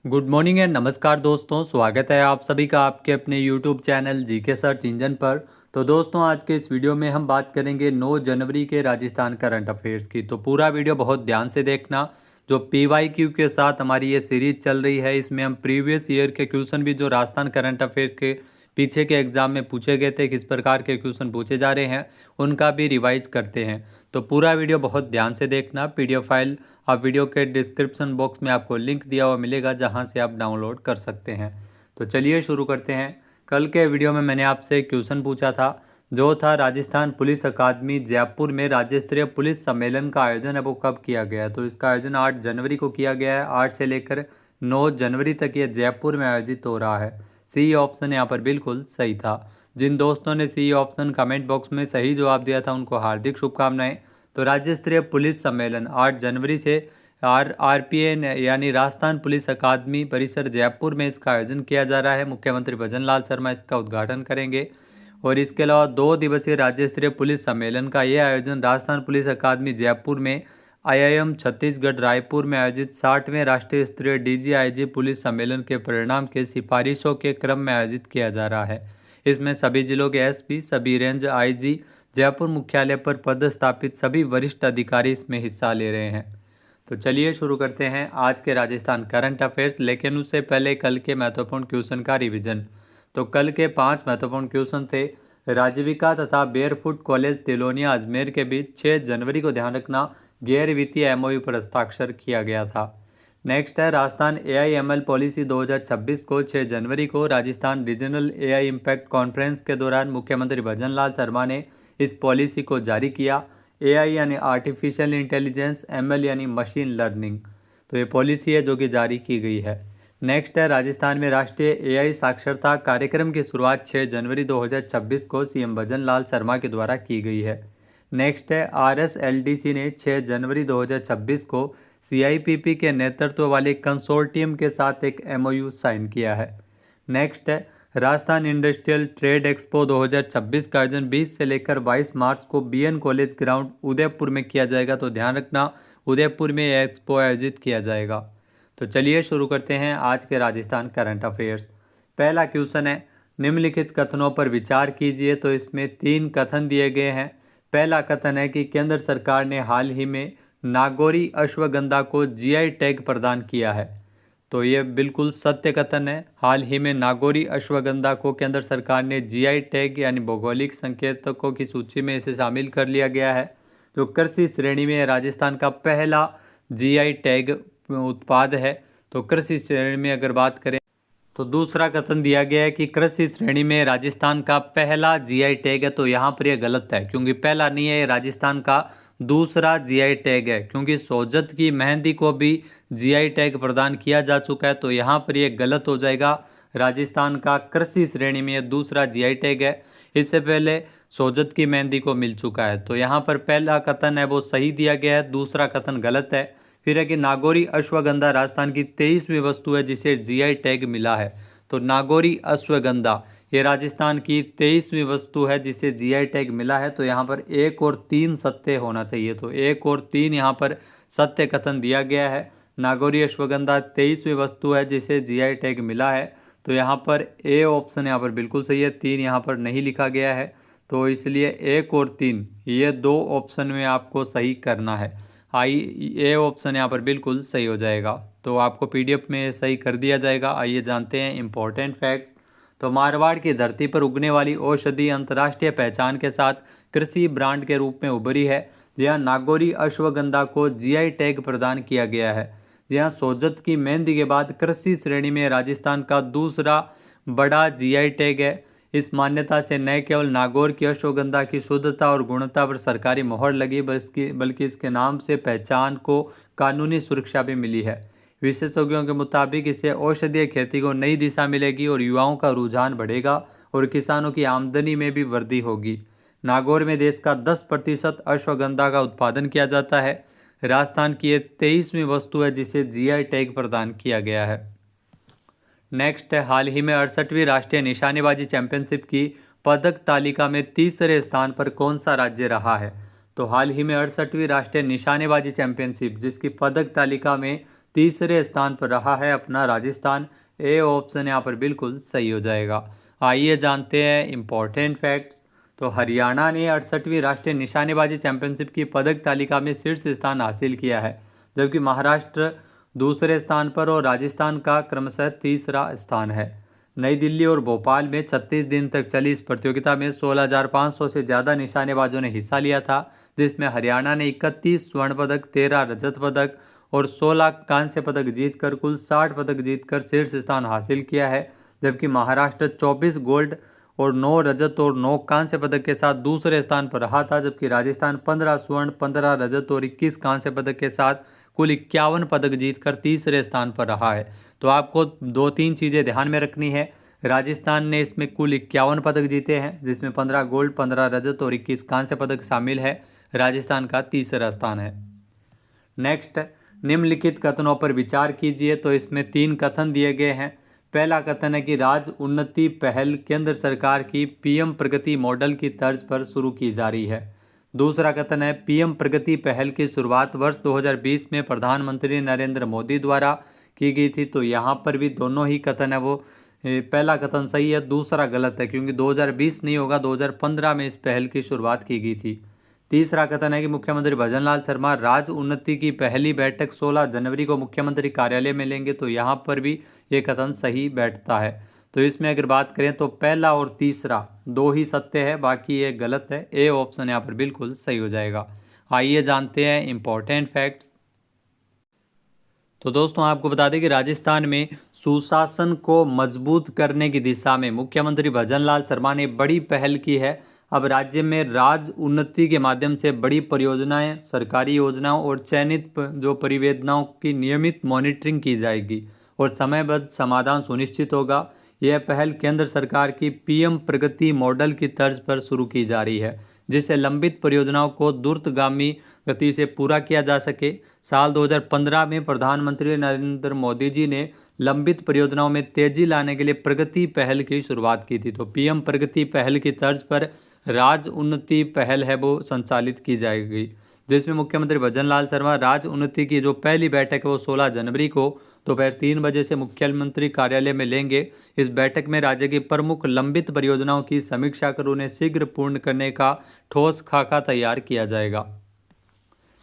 Good morning and नमस्कार दोस्तों, स्वागत है आप सभी का आपके अपने YouTube channel GK search engine पर। तो दोस्तों, आज के इस वीडियो में हम बात करेंगे 9 जनवरी के राजस्थान करंट अफेयर्स की। तो पूरा वीडियो बहुत ध्यान से देखना। जो PYQ के साथ हमारी ये सीरीज चल रही है, इसमें हम प्रीवियस ईयर के क्वेश्चन भी जो राजस्थान करंट अफेयर्स के पीछे के एग्जाम में पूछे गए थे, किस प्रकार के क्वेश्चन पूछे जा रहे हैं, उनका भी रिवाइज करते हैं। तो पूरा वीडियो बहुत ध्यान से देखना। PDF फाइल आप वीडियो के डिस्क्रिप्शन बॉक्स में आपको लिंक दिया हुआ मिलेगा, जहां से आप डाउनलोड कर सकते हैं। तो चलिए शुरू करते हैं। कल के वीडियो में मैंने आपसे एक क्वेश्चन पूछा था, जो था राजस्थान पुलिस अकादमी जयपुर में राज्य स्तरीय पुलिस सम्मेलन का आयोजन है वो कब किया गया है। तो इसका आयोजन 8 जनवरी को किया गया है। 8 से लेकर 9 जनवरी तक ये जयपुर में आयोजित हो रहा है। सी ऑप्शन यहाँ पर बिल्कुल सही था। जिन दोस्तों ने सी ऑप्शन कमेंट बॉक्स में सही जवाब दिया था, उनको हार्दिक शुभकामनाएं। तो राज्य स्तरीय पुलिस सम्मेलन 8 जनवरी से RPN यानी राजस्थान पुलिस अकादमी परिसर जयपुर में इसका आयोजन किया जा रहा है। मुख्यमंत्री भजन लाल शर्मा इसका उद्घाटन करेंगे। और इसके अलावा 2 दिवसीय राज्य स्तरीय पुलिस सम्मेलन का यह आयोजन राजस्थान पुलिस अकादमी जयपुर में IIM छत्तीसगढ़ रायपुर में आयोजित 60वें राष्ट्रीय स्तरीय DGIG पुलिस सम्मेलन के परिणाम के सिफारिशों के क्रम में आयोजित किया जा रहा है। इसमें सभी जिलों के SP, सभी रेंज IG, जयपुर मुख्यालय पर पदस्थापित सभी वरिष्ठ अधिकारी इसमें हिस्सा ले रहे हैं। तो चलिए शुरू करते हैं आज के राजस्थान करंट अफेयर्स, लेकिन उससे पहले कल के महत्वपूर्ण क्वेश्चन का रिवीजन। तो कल के 5 महत्वपूर्ण क्वेश्चन थे। राजीविका तथा बेयरफुट कॉलेज तिलोनिया अजमेर के बीच 6 जनवरी को, ध्यान रखना, गैर वित्तीय MOU पर हस्ताक्षर किया गया था। नेक्स्ट है राजस्थान AIML पॉलिसी 2026 को 6 जनवरी को Rajasthan regional AI impact conference के दौरान मुख्यमंत्री भजन लाल शर्मा ने इस पॉलिसी को जारी किया। AI यानी आर्टिफिशियल इंटेलिजेंस, ML यानी मशीन लर्निंग। तो ये पॉलिसी है जो कि जारी की गई है। नेक्स्ट है राजस्थान में राष्ट्रीय AI साक्षरता कार्यक्रम की शुरुआत 6 जनवरी 2026 को CM भजन लाल शर्मा के द्वारा की गई है। नेक्स्ट है RSLDC ने 6 जनवरी 2026 को CIPP के नेतृत्व वाले कंसोर्टियम के साथ एक MOU साइन किया है। नेक्स्ट है राजस्थान इंडस्ट्रियल ट्रेड एक्सपो 2026 का आयोजन 20 से लेकर 22 मार्च को BN कॉलेज ग्राउंड उदयपुर में किया जाएगा। तो ध्यान रखना, उदयपुर में यह एक्सपो आयोजित किया जाएगा। तो चलिए शुरू करते हैं आज के राजस्थान करंट अफेयर्स। पहला क्वेश्चन है, निम्नलिखित कथनों पर विचार कीजिए। तो इसमें 3 कथन दिए गए हैं। पहला कथन है कि केंद्र सरकार ने हाल ही में नागौरी अश्वगंधा को GI टैग प्रदान किया है। तो ये बिल्कुल सत्य कथन है। हाल ही में नागौरी अश्वगंधा को केंद्र सरकार ने GI टैग यानी भौगोलिक संकेतकों की सूची में इसे शामिल कर लिया गया है। जो कृषि श्रेणी में राजस्थान का पहला GI टैग उत्पाद है। तो कृषि श्रेणी में अगर बात करें तो दूसरा कथन दिया गया है कि कृषि श्रेणी में राजस्थान का पहला GI टैग है। तो यहाँ पर यह गलत है, क्योंकि पहला नहीं है, ये राजस्थान का दूसरा GI टैग है। क्योंकि सोजत की मेहंदी को भी GI टैग प्रदान किया जा चुका है। तो यहाँ पर यह गलत हो जाएगा। राजस्थान का कृषि श्रेणी में यह दूसरा GI टैग है। इससे पहले सोजत की मेहंदी को मिल चुका है। तो यहाँ पर पहला कथन है वो सही दिया गया है, दूसरा कथन गलत है। फिर है कि नागौरी अश्वगंधा राजस्थान की 23वीं वस्तु है जिसे GI टैग मिला है। तो नागौरी अश्वगंधा ये राजस्थान की 23वीं वस्तु है जिसे GI टैग मिला है। तो यहाँ पर 1 और 3 सत्य होना चाहिए। तो 1 और 3 यहाँ पर सत्य कथन दिया गया है। नागौरी अश्वगंधा 23वीं वस्तु है जिसे GI टैग मिला है। तो यहाँ पर A ऑप्शन यहाँ पर बिल्कुल सही है, 3 यहाँ पर नहीं लिखा गया है। तो इसलिए 1 और 3 ये 2 ऑप्शन में आपको सही करना है। A ऑप्शन यहाँ पर बिल्कुल सही हो जाएगा। तो आपको PDF में सही कर दिया जाएगा। आइए जानते हैं इम्पोर्टेंट फैक्ट्स। तो मारवाड़ की धरती पर उगने वाली औषधि अंतर्राष्ट्रीय पहचान के साथ कृषि ब्रांड के रूप में उभरी है। जहाँ नागौरी अश्वगंधा को GI टैग प्रदान किया गया है। जहाँ सोजत की मेहंदी के बाद कृषि श्रेणी में राजस्थान का दूसरा बड़ा GI टैग है। इस मान्यता से न केवल नागौर की अश्वगंधा की शुद्धता और गुणवत्ता पर सरकारी मोहर लगी, बल्कि इसके नाम से पहचान को कानूनी सुरक्षा भी मिली है। विशेषज्ञों के मुताबिक इससे औषधीय खेती को नई दिशा मिलेगी और युवाओं का रुझान बढ़ेगा और किसानों की आमदनी में भी वृद्धि होगी। नागौर में देश का 10% अश्वगंधा का उत्पादन किया जाता है। राजस्थान की ये 23वीं वस्तु है जिसे GI टैग प्रदान किया गया है। नेक्स्ट है, हाल ही में 68वीं राष्ट्रीय निशानेबाजी चैंपियनशिप की पदक तालिका में तीसरे स्थान पर कौन सा राज्य रहा है। तो हाल ही में 68वीं राष्ट्रीय निशानेबाजी चैंपियनशिप जिसकी पदक तालिका में तीसरे स्थान पर रहा है अपना राजस्थान। ए ऑप्शन यहाँ पर बिल्कुल सही हो जाएगा। आइए जानते हैं इम्पोर्टेंट फैक्ट्स। तो हरियाणा ने 68वीं राष्ट्रीय निशानेबाजी चैंपियनशिप की पदक तालिका में शीर्ष स्थान हासिल किया है, जबकि महाराष्ट्र दूसरे स्थान पर और राजस्थान का क्रमशः तीसरा स्थान है। नई दिल्ली और भोपाल में 36 दिन तक चली इस प्रतियोगिता में 16,500 से ज़्यादा निशानेबाजों ने हिस्सा लिया था, जिसमें हरियाणा ने 31 स्वर्ण पदक, 13 रजत पदक और 16 कांस्य पदक जीतकर कुल 60 पदक जीतकर शीर्ष स्थान हासिल किया है, जबकि महाराष्ट्र 24 गोल्ड और 9 रजत और 9 कांस्य पदक के साथ दूसरे स्थान पर रहा था, जबकि राजस्थान 15 स्वर्ण, 15 रजत और 21 कांस्य पदक के साथ कुल 51 पदक जीतकर तीसरे स्थान पर रहा है। तो आपको 2-3 चीज़ें ध्यान में रखनी है। राजस्थान ने इसमें कुल 51 पदक जीते हैं, जिसमें 15 गोल्ड, 15 रजत और 21 कांस्य पदक शामिल है। राजस्थान का तीसरा स्थान है। नेक्स्ट, निम्नलिखित कथनों पर विचार कीजिए। तो इसमें 3 कथन दिए गए हैं। पहला कथन है कि राज्य उन्नति पहल केंद्र सरकार की पीएम प्रगति मॉडल की तर्ज पर शुरू की जा रही है। दूसरा कथन है पीएम प्रगति पहल की शुरुआत वर्ष 2020 में प्रधानमंत्री नरेंद्र मोदी द्वारा की गई थी। तो यहाँ पर भी दोनों ही कथन है वो पहला कथन सही है, दूसरा गलत है, क्योंकि 2020 नहीं होगा, 2015 में इस पहल की शुरुआत की गई थी। तीसरा कथन है कि मुख्यमंत्री भजनलाल शर्मा राज्य उन्नति की पहली बैठक 16 जनवरी को मुख्यमंत्री कार्यालय में लेंगे। तो यहाँ पर भी ये कथन सही बैठता है। तो इसमें अगर बात करें तो पहला और तीसरा 2 ही सत्य है, बाकी ये गलत है। ए ऑप्शन यहाँ पर बिल्कुल सही हो जाएगा। आइए जानते हैं इम्पोर्टेंट फैक्ट्स। तो दोस्तों आपको बता दें कि राजस्थान में सुशासन को मजबूत करने की दिशा में मुख्यमंत्री भजनलाल शर्मा ने बड़ी पहल की है। अब राज्य में राज्य उन्नति के माध्यम से बड़ी परियोजनाएं, सरकारी योजनाओं और चयनित जो परिवेदनाओं की नियमित मॉनिटरिंग की जाएगी और समयबद्ध समाधान सुनिश्चित होगा। यह पहल केंद्र सरकार की पीएम प्रगति मॉडल की तर्ज पर शुरू की जा रही है, जिससे लंबित परियोजनाओं को द्रुतगामी गति से पूरा किया जा सके। साल 2015 में प्रधानमंत्री नरेंद्र मोदी जी ने लंबित परियोजनाओं में तेजी लाने के लिए प्रगति पहल की शुरुआत की थी। तो पीएम प्रगति पहल की तर्ज पर राज्य उन्नति पहल है वो संचालित की जाएगी, जिसमें मुख्यमंत्री भजनलाल शर्मा राज्य उन्नति की जो पहली बैठक है वो 16 जनवरी को दोपहर 3 बजे से मुख्यमंत्री कार्यालय में लेंगे। इस बैठक में राज्य की प्रमुख लंबित परियोजनाओं की समीक्षा कर उन्हें शीघ्र पूर्ण करने का ठोस खाका तैयार किया जाएगा।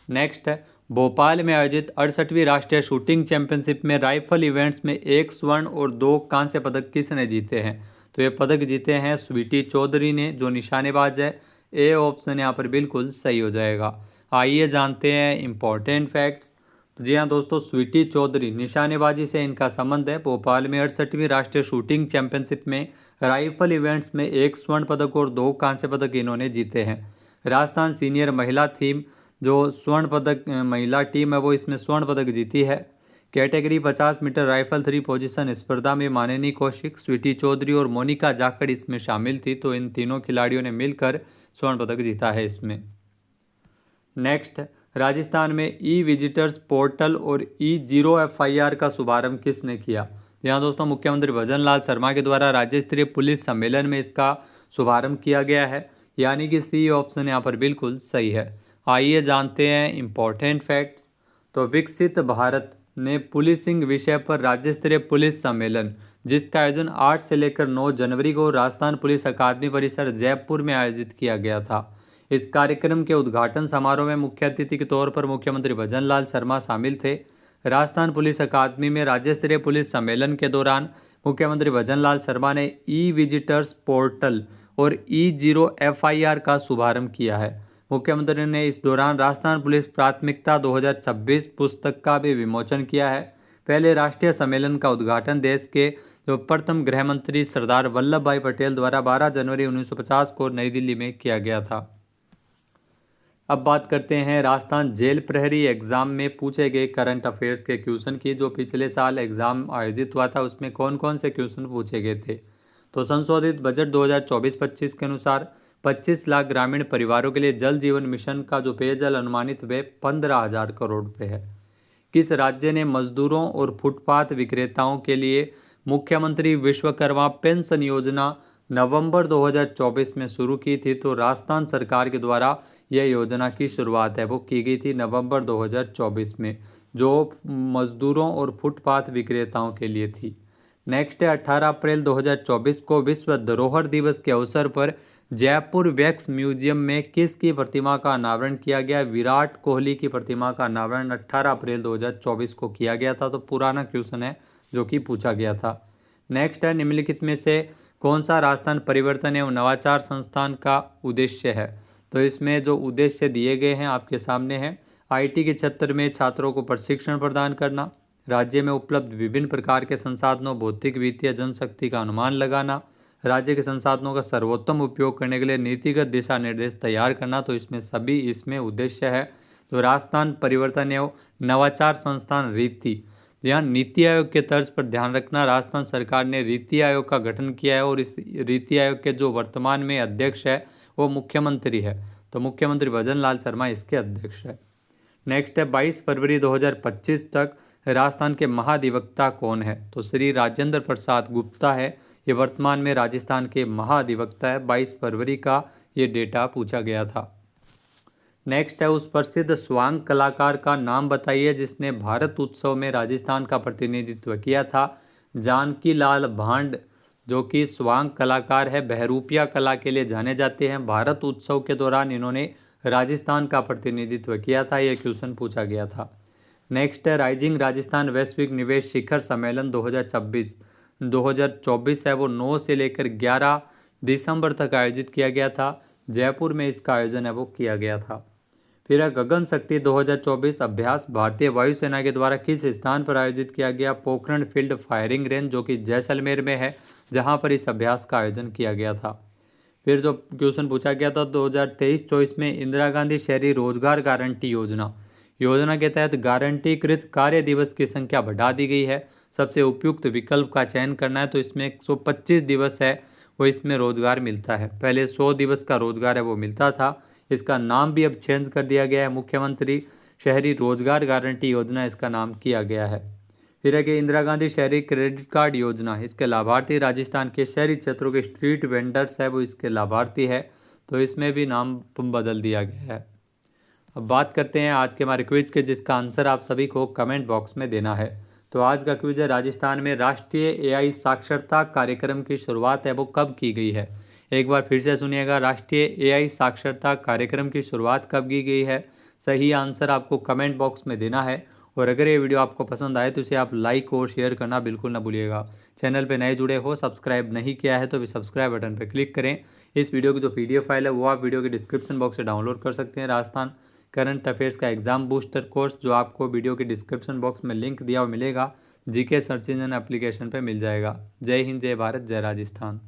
नेक्स्ट है भोपाल में आयोजित 68वीं राष्ट्रीय शूटिंग चैंपियनशिप में राइफल इवेंट्स में 1 स्वर्ण और 2 कांस्य पदक किसने जीते हैं। तो ये पदक जीते हैं स्वीटी चौधरी ने, जो निशानेबाज है। ए ऑप्शन यहाँ पर बिल्कुल सही हो जाएगा। आइए जानते हैं इम्पोर्टेंट फैक्ट्स। तो जी हाँ दोस्तों, स्वीटी चौधरी निशानेबाजी से इनका संबंध है। भोपाल में 68वीं राष्ट्रीय शूटिंग चैंपियनशिप में राइफल इवेंट्स में 1 स्वर्ण पदक और 2 कांस्य पदक इन्होंने जीते हैं। राजस्थान सीनियर महिला टीम जो स्वर्ण पदक महिला टीम है वो इसमें स्वर्ण पदक जीती है। कैटेगरी 50 मीटर राइफल 3 पोजीशन स्पर्धा में माननी कौशिक, स्वीटी चौधरी और मोनिका जाखड़ इसमें शामिल थी। तो इन तीनों खिलाड़ियों ने मिलकर स्वर्ण पदक जीता है इसमें। नेक्स्ट, राजस्थान में ई विजिटर्स पोर्टल और E0 FIR का शुभारंभ किसने किया। यहाँ दोस्तों मुख्यमंत्री भजनलाल शर्मा के द्वारा राज्य स्तरीय पुलिस सम्मेलन में इसका शुभारंभ किया गया है, यानी कि सी ऑप्शन यहाँ पर बिल्कुल सही है। आइए जानते हैं इम्पोर्टेंट फैक्ट्स। तो विकसित भारत ने पुलिसिंग विषय पर राज्य स्तरीय पुलिस सम्मेलन, जिसका आयोजन 8 से लेकर 9 जनवरी को राजस्थान पुलिस अकादमी परिसर जयपुर में आयोजित किया गया था। इस कार्यक्रम के उद्घाटन समारोह में मुख्य अतिथि के तौर पर मुख्यमंत्री भजनलाल शर्मा शामिल थे। राजस्थान पुलिस अकादमी में राज्य स्तरीय पुलिस सम्मेलन के दौरान मुख्यमंत्री भजनलाल शर्मा ने ई विजिटर्स पोर्टल और E0 FIR का शुभारंभ किया है। मुख्यमंत्री ने इस दौरान राजस्थान पुलिस प्राथमिकता 2026 पुस्तक का भी विमोचन किया है। पहले राष्ट्रीय सम्मेलन का उद्घाटन देश के जो प्रथम गृह मंत्री सरदार वल्लभ भाई पटेल द्वारा 12 जनवरी 1950 को नई दिल्ली में किया गया था। अब बात करते हैं राजस्थान जेल प्रहरी एग्जाम में पूछे गए करंट अफेयर्स के क्वेश्चन की। जो पिछले साल एग्जाम आयोजित हुआ था उसमें कौन कौन से क्वेश्चन पूछे गए थे। तो संशोधित बजट 2024-25 के अनुसार 25 लाख ग्रामीण परिवारों के लिए जल जीवन मिशन का जो पेयजल अनुमानित व्यय 15,000 करोड़ रुपये है। किस राज्य ने मजदूरों और फुटपाथ विक्रेताओं के लिए मुख्यमंत्री विश्वकर्मा पेंशन योजना नवंबर 2024 में शुरू की थी। तो राजस्थान सरकार के द्वारा यह योजना की शुरुआत है वो की गई थी नवंबर 2024 में। जो मजदूरों और फुटपाथ विक्रेताओं के लिए थी। नेक्स्ट है 18 अप्रैल 2024 को विश्व धरोहर दिवस के अवसर पर जयपुर वैक्स म्यूजियम में किसकी प्रतिमा का अनावरण किया गया? विराट कोहली की प्रतिमा का अनावरण 18 अप्रैल 2024 को किया गया था। तो पुराना क्वेश्चन है जो कि पूछा गया था। नेक्स्ट है निम्नलिखित में से कौन सा राजस्थान परिवर्तन एवं नवाचार संस्थान का उद्देश्य है? तो इसमें जो उद्देश्य दिए गए हैं आपके सामने हैं। आईटी के क्षेत्र में छात्रों को प्रशिक्षण प्रदान करना, राज्य में उपलब्ध विभिन्न प्रकार के संसाधनों भौतिक वित्तीय जनशक्ति का अनुमान लगाना, राज्य के संसाधनों का सर्वोत्तम उपयोग करने के लिए नीतिगत दिशा निर्देश तैयार करना। तो इसमें उद्देश्य है। तो राजस्थान परिवर्तन एवं नवाचार संस्थान रीति, यहाँ नीति आयोग के तर्ज पर ध्यान रखना, राजस्थान सरकार ने रीति आयोग का गठन किया है और इस रीति आयोग के जो वर्तमान में अध्यक्ष है वो मुख्यमंत्री है। तो मुख्यमंत्री भजन लाल शर्मा इसके अध्यक्ष है। नेक्स्ट है 22 फरवरी 2025 तक राजस्थान के महाधिवक्ता कौन है? तो श्री राजेंद्र प्रसाद गुप्ता है, ये वर्तमान में राजस्थान के महाधिवक्ता है। 22 फरवरी का ये डेटा पूछा गया था। नेक्स्ट है उस प्रसिद्ध स्वांग कलाकार का नाम बताइए जिसने भारत उत्सव में राजस्थान का प्रतिनिधित्व किया था। जानकी लाल भांड जो कि स्वांग कलाकार है, बहरूपिया कला के लिए जाने जाते हैं। भारत उत्सव के दौरान इन्होंने राजस्थान का प्रतिनिधित्व किया था। ये क्वेश्चन पूछा गया था। नेक्स्ट है राइजिंग राजस्थान वैश्विक निवेश शिखर सम्मेलन 2024 है वो 9 से लेकर 11 दिसंबर तक आयोजित किया गया था। जयपुर में इसका आयोजन है वो किया गया था। फिर है गगन शक्ति 2024 अभ्यास भारतीय वायुसेना के द्वारा किस स्थान पर आयोजित किया गया? पोखरण फील्ड फायरिंग रेंज जो कि जैसलमेर में है, जहां पर इस अभ्यास का आयोजन किया गया था। फिर जो क्वेश्चन पूछा गया था 2023-24 में इंदिरा गांधी शहरी रोजगार गारंटी योजना के तहत गारंटीकृत कार्य दिवस की संख्या बढ़ा दी गई है। सबसे उपयुक्त विकल्प का चयन करना है। तो इसमें 125 दिवस है वो इसमें रोजगार मिलता है। पहले 100 दिवस का रोजगार है वो मिलता था। इसका नाम भी अब चेंज कर दिया गया है, मुख्यमंत्री शहरी रोजगार गारंटी योजना इसका नाम किया गया है। फिर है कि इंदिरा गांधी शहरी क्रेडिट कार्ड योजना, इसके लाभार्थी राजस्थान के शहरी क्षेत्रों के स्ट्रीट वेंडर्स है वो इसके लाभार्थी है। तो इसमें भी नाम बदल दिया गया है। अब बात करते हैं आज के हमारे क्विज के, जिसका आंसर आप सभी को कमेंट बॉक्स में देना है। तो आज का क्विज है राजस्थान में राष्ट्रीय एआई साक्षरता कार्यक्रम की शुरुआत है वो कब की गई है? एक बार फिर से सुनिएगा, राष्ट्रीय एआई साक्षरता कार्यक्रम की शुरुआत कब की गई है? सही आंसर आपको कमेंट बॉक्स में देना है। और अगर ये वीडियो आपको पसंद आए तो इसे आप लाइक और शेयर करना बिल्कुल ना भूलिएगा। चैनल पे नए जुड़े हो, सब्सक्राइब नहीं किया है तो भी सब्सक्राइब बटन पर क्लिक करें। इस वीडियो की जो PDF फाइल है वो आप वीडियो के डिस्क्रिप्शन बॉक्स से डाउनलोड कर सकते हैं। राजस्थान करंट अफेयर्स का एग्जाम बूस्टर कोर्स जो आपको वीडियो के डिस्क्रिप्शन बॉक्स में लिंक दिया हुआ मिलेगा, जीके सर्च इंजन एप्लीकेशन पे मिल जाएगा। जय हिंद, जय भारत, जय राजस्थान।